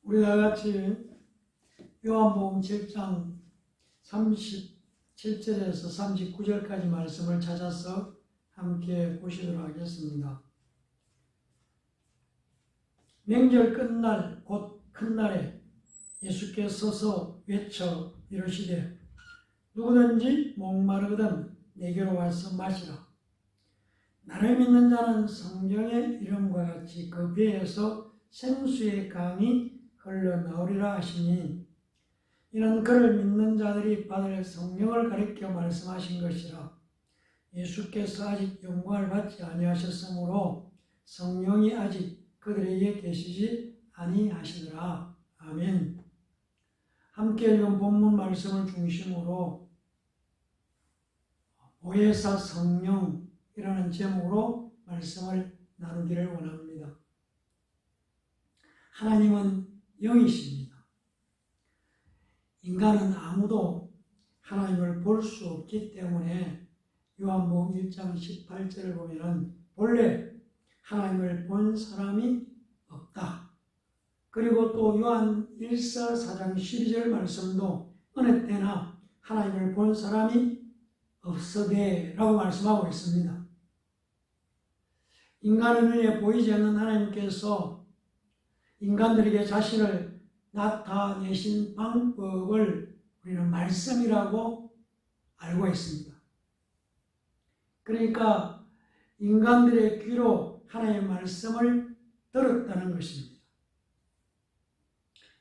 우리 다 같이 요한복음 7장 37절에서 39절까지 말씀을 찾아서 함께 보시도록 하겠습니다. 명절 끝날 곧 큰날에 예수께서 서서 외쳐 이르시되 누구든지 목마르거든 내게로 와서 마시라. 나를 믿는 자는 성경의 이름과 같이 그 배에서 생수의 강이 흘러나오리라 하시니 이는 그를 믿는 자들이 받을 성령을 가리켜 말씀하신 것이라. 예수께서 아직 영광을 받지 아니하셨으므로 성령이 아직 그들에게 계시지 아니하시더라. 아멘. 함께 읽은 본문 말씀을 중심으로 보혜사 성령이라는 제목으로 말씀을 나누기를 원합니다. 하나님은 영이십니다. 인간은 아무도 하나님을 볼 수 없기 때문에 요한복음 1장 18절을 보면은 본래 하나님을 본 사람이 없다. 그리고 또 요한 1서 4장 12절 말씀도 어느 때나 하나님을 본 사람이 없으되 라고 말씀하고 있습니다. 인간의 눈에 보이지 않는 하나님께서 인간들에게 자신을 나타내신 방법을 우리는 말씀이라고 알고 있습니다. 그러니까 인간들의 귀로 하나님의 말씀을 들었다는 것입니다.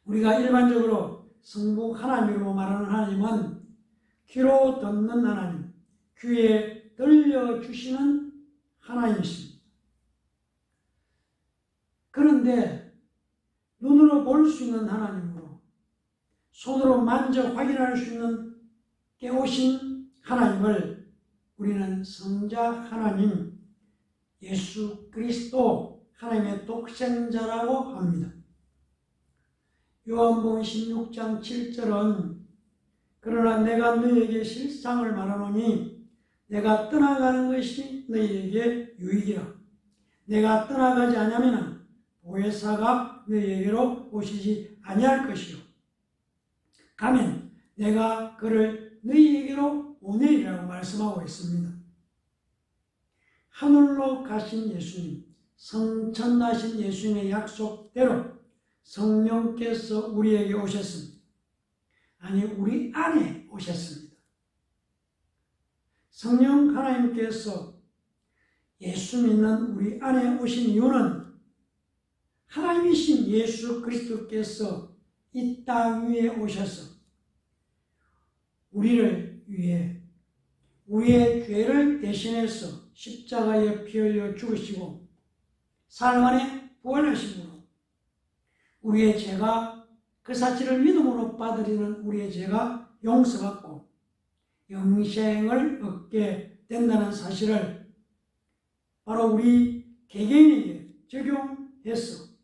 우리가 일반적으로 성부 하나님으로 말하는 하나님은 귀로 듣는 하나님, 귀에 들려주시는 하나님이십니다. 그런데 눈으로 볼 수 있는 하나님으로 손으로 만져 확인할 수 있는 깨우신 하나님을 우리는 성자 하나님, 예수 그리스도 하나님의 독생자라고 합니다. 요한복음 16장 7절은 그러나 내가 너희에게 실상을 말하노니 내가 떠나가는 것이 너희에게 유익이라. 내가 떠나가지 아니하면 보혜사가 너희에게로 오시지 아니할 것이요 가면 내가 그를 너희에게로 보내리라고 말씀하고 있습니다. 하늘로 가신 예수님, 성천하신 예수님의 약속대로 성령께서 우리에게 오셨습니다. 아니, 우리 안에 오셨습니다. 성령 하나님께서 예수 믿는 우리 안에 오신 이유는 하나님이신 예수 그리스도께서 이 땅 위에 오셔서 우리를 위해 우리의 죄를 대신해서 십자가에 피 흘려 죽으시고 사흘 만에 부활하심으로 우리의 죄가 그 사실을 믿음으로 받으리는 우리의 죄가 용서받고 영생을 얻게 된다는 사실을 바로 우리 개개인에게 적용해서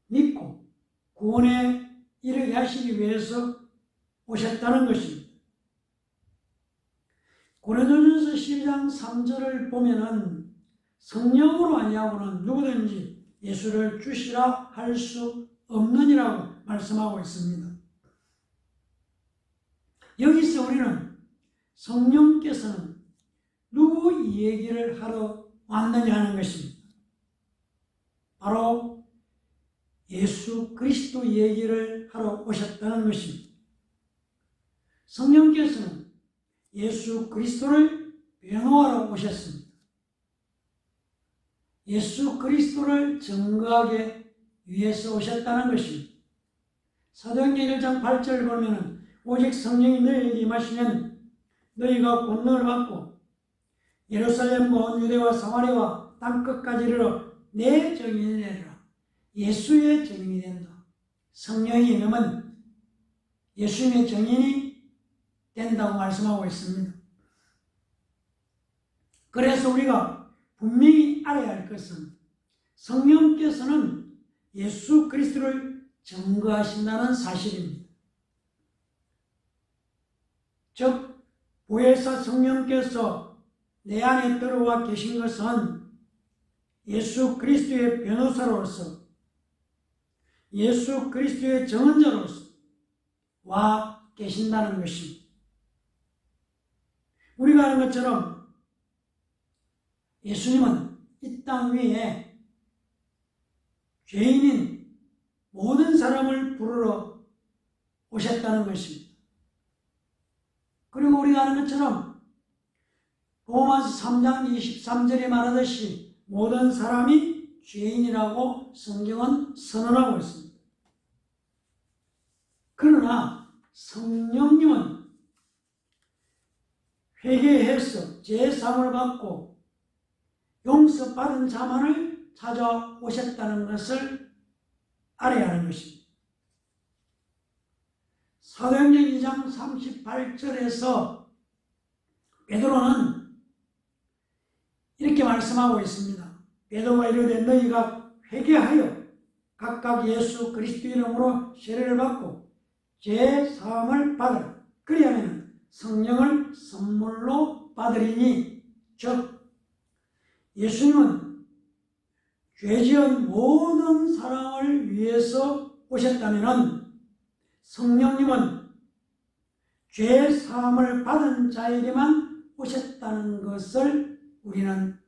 믿고 구원에 이르게 하시기 위해서 오셨다는 것입니다. 고린도전서 12장 3절을 보면은 성령으로 아니하고는 누구든지 예수를 주시라 할 수 없느니라고 말씀하고 있습니다. 여기서 우리는 성령께서는 누구 이 얘기를 하러 왔느냐 하는 것입니다. 바로 예수 그리스도 얘기를 하러 오셨다는 것입니다. 성령께서는 예수 그리스도를 변호하러 오셨습니다. 예수 그리스도를 증거하기 위해서 오셨다는 것입니다. 사도행전 1장 8절을 보면 오직 성령이 너희에게 임하시면 너희가 권능을 받고 예루살렘과 온 유대와 사마리아와 땅끝까지 이르러 내 증인이 되리라. 예수의 증인이 된다. 성령이 임하면 예수님의 증인이 된다고 말씀하고 있습니다. 그래서 우리가 분명히 알아야 할 것은 성령께서는 예수 그리스도를 증거하신다는 사실입니다. 즉 보혜사 성령께서 내 안에 들어와 계신 것은 예수 그리스도의 변호사로서 예수 그리스도의 정언자로서 와 계신다는 것입니다. 우리가 아는 것처럼 예수님은 이 땅 위에 죄인인 모든 사람을 부르러 오셨다는 것입니다. 그리고 우리가 아는 것처럼 로마서 3장 23절에 말하듯이 모든 사람이 죄인이라고 성경은 선언하고 있습니다. 그러나 성령님은 회개해서 제사함을 받고 용서받은 자만을 찾아오셨다는 것을 알아야 하는 것입니다. 사도행전 2장 38절에서 베드로는 이렇게 말씀하고 있습니다. 베드로가 이르되 너희가 회개하여 각각 예수 그리스도 이름으로 세례를 받고 제사함을 받으라. 그리하면 성령을 선물로 받으리니, 즉 예수님은 죄지은 모든 사람을 위해서 오셨다면 성령님은 죄 사함을 받은 자에게만 오셨다는 것을 우리는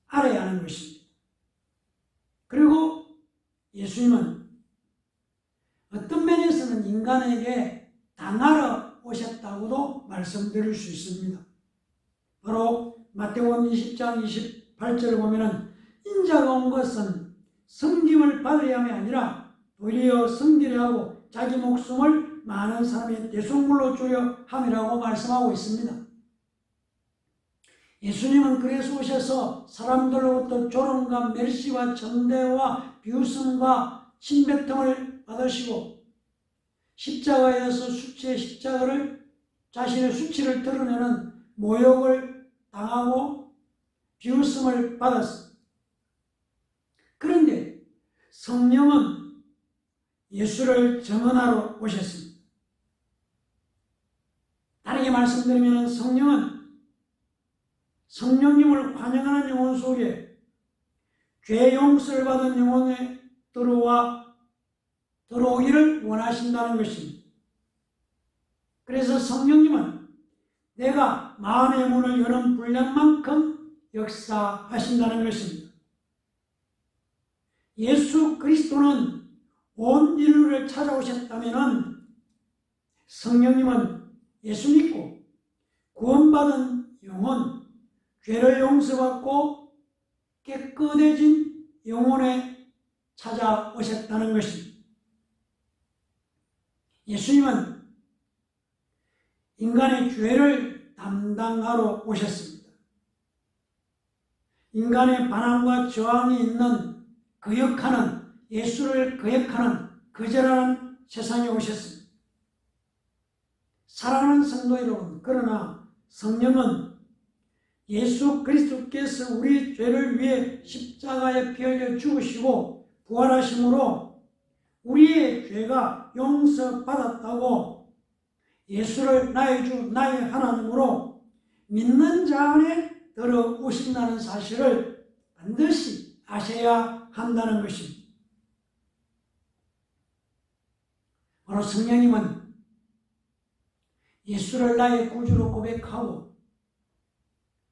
알아야 하는 것입니다. 그리고 예수님은 어떤 면에서는 인간에게 당하러 오셨다고도 말씀드릴 수 있습니다. 바로 마태복음 20장 28절을 보면은 인자가 온 것은 섬김을 받으려 함이 아니라 도리어 섬기려 하고 자기 목숨을 많은 사람의 대속물로 주려 함이라고 말씀하고 있습니다. 예수님은 그래서 오셔서 사람들로부터 조롱과 멸시와 전대와 비웃음과 침뱉음을 받으시고 십자가에서 십자가를 자신의 수치를 드러내는 모욕을 당하고 비웃음을 받았습니다. 그런데 성령은 예수를 정언하러 오셨습니다. 다르게 말씀드리면 성령은 성령님을 환영하는 영혼 속에 죄 용서를 받은 영혼에 들어오기를 원하신다는 것입니다. 그래서 성령님은 내가 마음의 문을 여는 분량만큼 역사하신다는 것입니다. 예수 그리스도는 온 인류를 찾아오셨다면 성령님은 예수 믿고 구원받은 영혼, 죄를 용서받고 깨끗해진 영혼에 찾아오셨다는 것입니다. 예수님은 인간의 죄를 담당하러 오셨습니다. 인간의 반항과 저항이 있는 거역하는, 예수를 거역하는 거절하는 세상에 오셨습니다. 사랑하는 성도 여러분, 그러나 성령은 예수 그리스도께서 우리 죄를 위해 십자가에 피 흘려 죽으시고 부활하심으로 우리의 죄가 용서받았다고 예수를 나의 주 나의 하나님으로 믿는 자 안에 들어오신다는 사실을 반드시 아셔야 한다는 것입니다. 바로 성령님은 예수를 나의 구주로 고백하고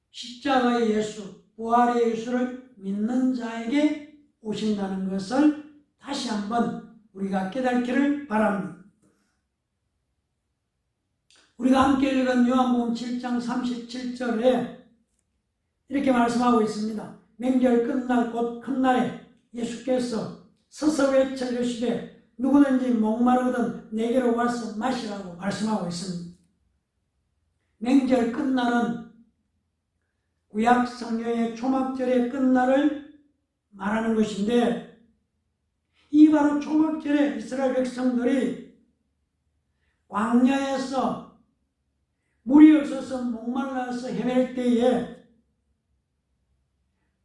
십자가의 예수, 부활의 예수를 믿는 자에게 오신다는 것을 다시 한번 우리가 깨닫기를 바랍니다. 우리가 함께 읽은 요한복음 7장 37절에 이렇게 말씀하고 있습니다. 명절 끝날 곧 큰날에 예수께서 서서 외쳐 이르시되 누구든지 목마르거든 내게로 와서 마시라고 말씀하고 있습니다. 명절 끝날은 구약 성경의 초막절의 끝날을 말하는 것인데, 이 바로 초막절에 이스라엘 백성들이 광야에서 물이 없어서 목말라서 헤맬 때에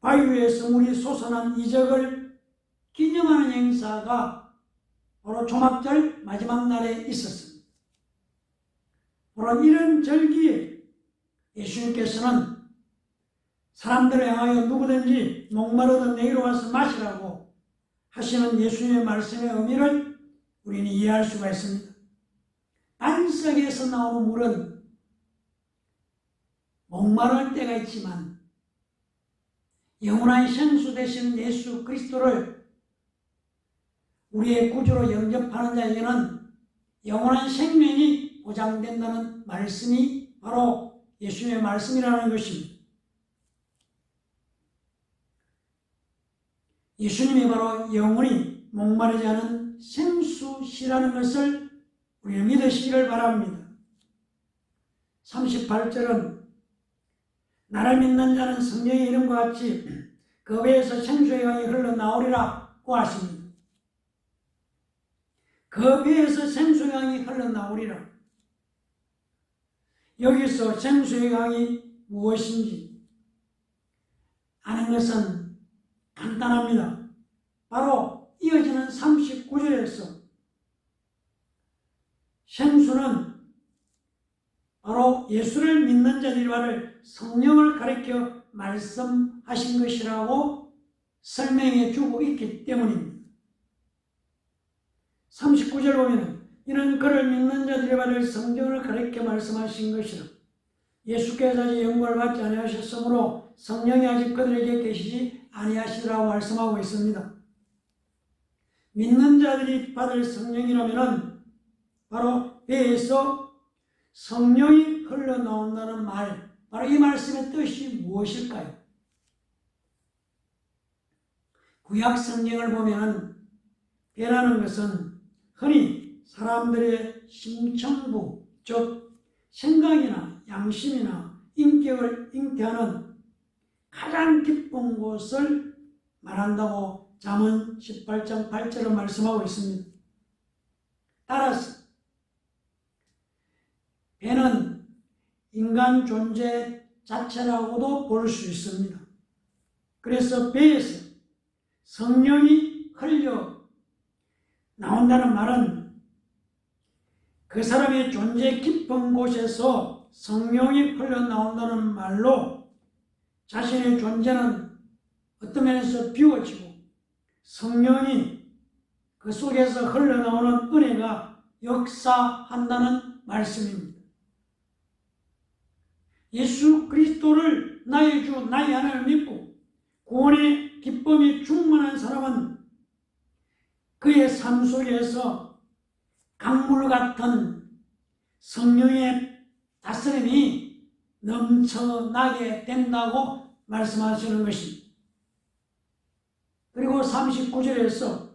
바위 위에서 물이 솟아난 이적을 기념하는 행사가 바로 초막절 마지막 날에 있었습니다. 바로 이런 절기에 예수님께서는 사람들을 향하여 누구든지 목마르든 내게로 와서 마시라고 하시는 예수님의 말씀의 의미를 우리는 이해할 수가 있습니다. 반석에서 나오는 물은 목마를 때가 있지만 영원한 생수 되시는 예수 그리스도를 우리의 구주로 영접하는 자에게는 영원한 생명이 보장된다는 말씀이 바로 예수님의 말씀이라는 것입니다. 예수님이 바로 영원히 목마르지 않은 생수시라는 것을 우리는 믿으시기를 바랍니다. 38절은 나를 믿는 자는 성경의 이름과 같이 그 배에서 생수의 강이 흘러나오리라고 하십니다. 그 배에서 생수의 강이 흘러나오리라. 여기서 생수의 강이 무엇인지 아는 것은 간단합니다. 바로 이어지는 39절에서 생수는 바로 예수를 믿는 자들과를 성령을 가리켜 말씀하신 것이라고 설명해 주고 있기 때문입니다. 39절 보면 이는 그를 믿는 자들이 받을 성령을 가리켜 말씀하신 것이라. 예수께서 아직 영광을 받지 아니하셨으므로 성령이 아직 그들에게 계시지 아니하시리라고 말씀하고 있습니다. 믿는 자들이 받을 성령이라면 바로 배에서 성령이 흘러나온다는 말, 바로 이 말씀의 뜻이 무엇일까요? 구약 성경을 보면 배라는 것은 흔히 사람들의 심청부, 즉 생각이나 양심이나 인격을 잉태하는 가장 깊은 곳을 말한다고 잠언 18장 8절을 말씀하고 있습니다. 따라서 배는 인간 존재 자체라고도 볼 수 있습니다. 그래서 배에서 성령이 흘러 나온다는 말은 그 사람의 존재 깊은 곳에서 성령이 흘러나온다는 말로 자신의 존재는 어떤 면에서 비워지고 성령이 그 속에서 흘러나오는 은혜가 역사한다는 말씀입니다. 예수 그리스도를 나의 주, 나의 하나님을 믿고 구원의 기쁨이 충만한 사람은 그의 삶 속에서 강물 같은 성령의 다스림이 넘쳐나게 된다고 말씀하시는 것입니다. 그리고 39절에서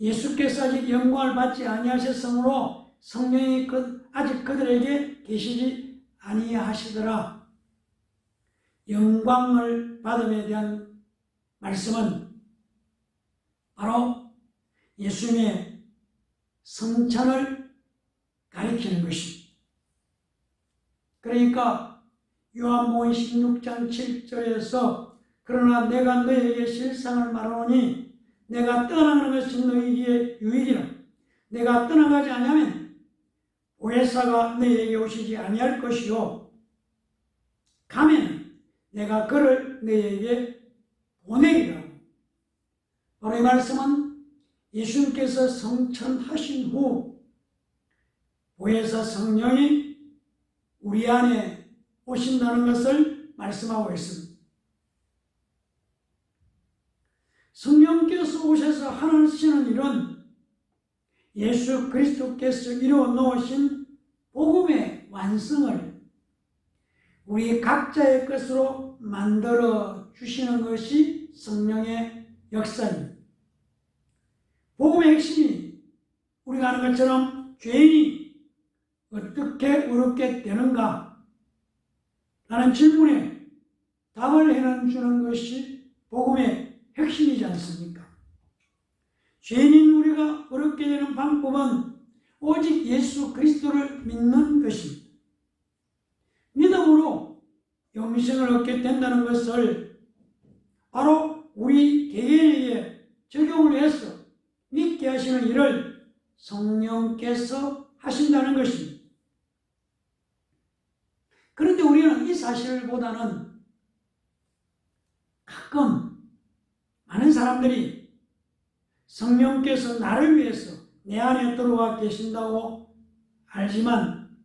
예수께서 아직 영광을 받지 아니하셨으므로 성령이 아직 그들에게 계시지 아니하시더라. 영광을 받음에 대한 말씀은 바로 예수님의 성찬을 가리키는 것입니다. 그러니까 요한복음 16장 7절에서 그러나 내가 너희에게 실상을 말하노니 내가 떠나는 것이 너희에게 유익이라. 내가 떠나가지 아니하면 보혜사가 너희에게 오시지 아니할 것이요 가면 내가 그를 너희에게 보내리라. 바로 이 말씀은 예수님께서 성천하신 후 보혜사 성령이 우리 안에 오신다는 것을 말씀하고 있습니다. 성령께서 오셔서 하시는 일은 예수 그리스도께서 이루어 놓으신 복음의 완성을 우리 각자의 것으로 만들어 주시는 것이 성령의 역사입니다. 복음의 핵심이 우리가 아는 것처럼 죄인이 어떻게 의롭게 되는가 라는 질문에 답을 해주는 것이 복음의 핵심이지 않습니까? 죄인인 우리가 어렵게 되는 방법은 오직 예수 그리스도를 믿는 것입니다. 믿음으로 영생을 얻게 된다는 것을 바로 우리 개개인에게 적용을 해서 믿게 하시는 일을 성령께서 하신다는 것입니다. 그런데 우리는 이 사실보다는 가끔 많은 사람들이 성령께서 나를 위해서 내 안에 들어와 계신다고 알지만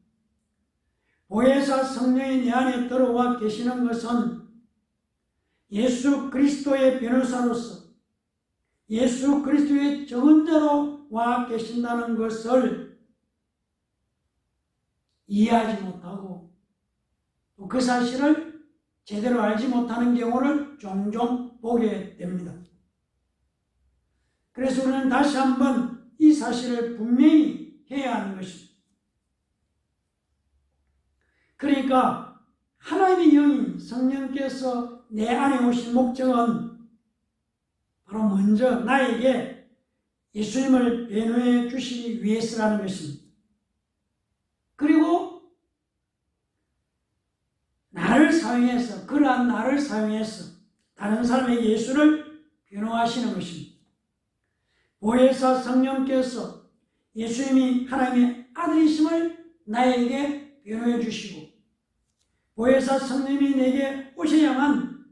보혜사 성령이 내 안에 들어와 계시는 것은 예수 그리스도의 변호사로서 예수 그리스도의 정언자로 와 계신다는 것을 이해하지 못하고 또 그 사실을 제대로 알지 못하는 경우를 종종 보게 됩니다. 그래서 우리는 다시 한번 이 사실을 분명히 해야 하는 것입니다. 그러니까 하나님의 영인 성령께서 내 안에 오신 목적은 바로 먼저 나에게 예수님을 변호해 주시기 위해서라는 것입니다. 그리고 그러한 나를 사용해서 다른 사람에게 예수를 변호하시는 것입니다. 보혜사 성령께서 예수님이 하나님의 아들이심을 나에게 변호해 주시고 보혜사 성령이 내게 오셔야만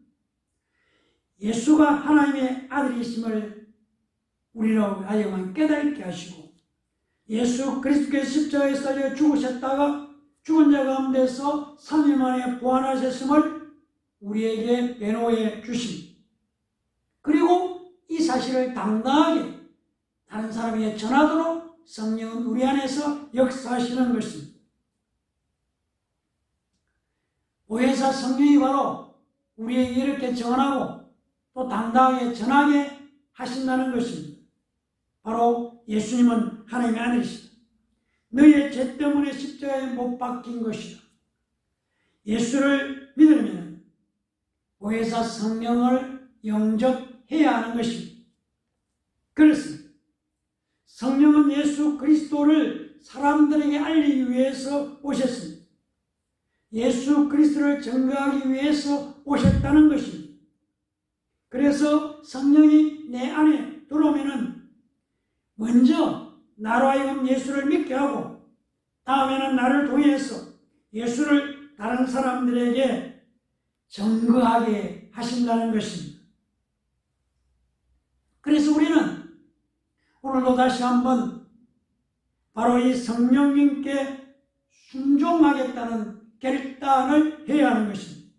예수가 하나님의 아들이심을 우리로 하여금 깨닫게 하시고 예수 그리스도께서 십자가에 달려 죽으셨다가 죽은 자 가운데서 3일 만에 부활하셨음을 우리에게 변호해 주십니다. 그리고 이 사실을 당당하게 다른 사람에게 전하도록 성령은 우리 안에서 역사하시는 것입니다. 보혜사 성령이 바로 우리에게 이렇게 전하고 또 당당하게 전하게 하신다는 것입니다. 바로 예수님은 하나님의 아들이시다. 너희의 죄 때문에 십자가에 못 박힌 것이다. 예수를 믿으면 보혜사 성령을 영접해야 하는 것입니다. 그렇습니다. 성령은 예수 그리스도를 사람들에게 알리기 위해서 오셨습니다. 예수 그리스도를 증거하기 위해서 오셨다는 것입니다. 그래서 성령이 내 안에 들어오면은 먼저 나로 하여금 예수를 믿게 하고 다음에는 나를 통해서 예수를 다른 사람들에게 증거하게 하신다는 것입니다. 그래서 우리는 오늘도 다시 한번 바로 이 성령님께 순종하겠다는 결단을 해야 하는 것입니다.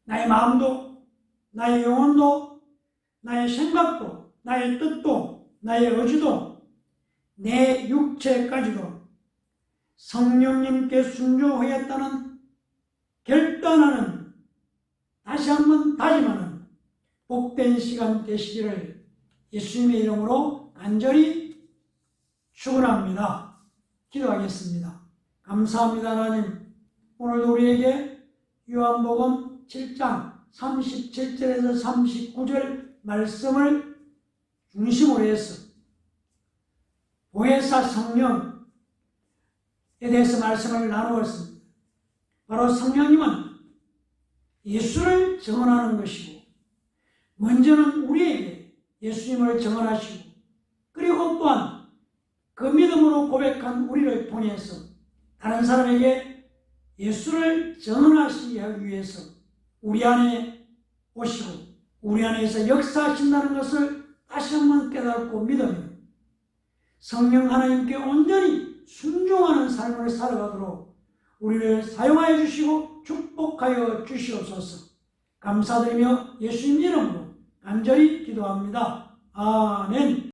나의 마음도, 나의 영혼도, 나의 생각도, 나의 뜻도, 나의 의지도, 내 육체까지도 성령님께 순종하겠다는 결단하는 다시 한번 다짐하는 복된 시간 되시기를 예수님의 이름으로 간절히 축원합니다. 기도하겠습니다. 감사합니다. 하나님, 오늘도 우리에게 요한복음 7장 37절에서 39절 말씀을 중심으로 해서 보혜사 성령에 대해서 말씀을 나누었습니다. 바로 성령님은 예수를 증언하는 것이고 먼저는 우리에게 예수님을 증언하시고 그리고 또한 그 믿음으로 고백한 우리를 통해서 다른 사람에게 예수를 증언하시기 위해서 우리 안에 오시고 우리 안에서 역사하신다는 것을 다시 한번 깨닫고 믿으며 성령 하나님께 온전히 순종하는 삶을 살아가도록 우리를 사용하여 주시고 축복하여 주시옵소서. 감사드리며 예수님 이름으로 간절히 기도합니다. 아멘.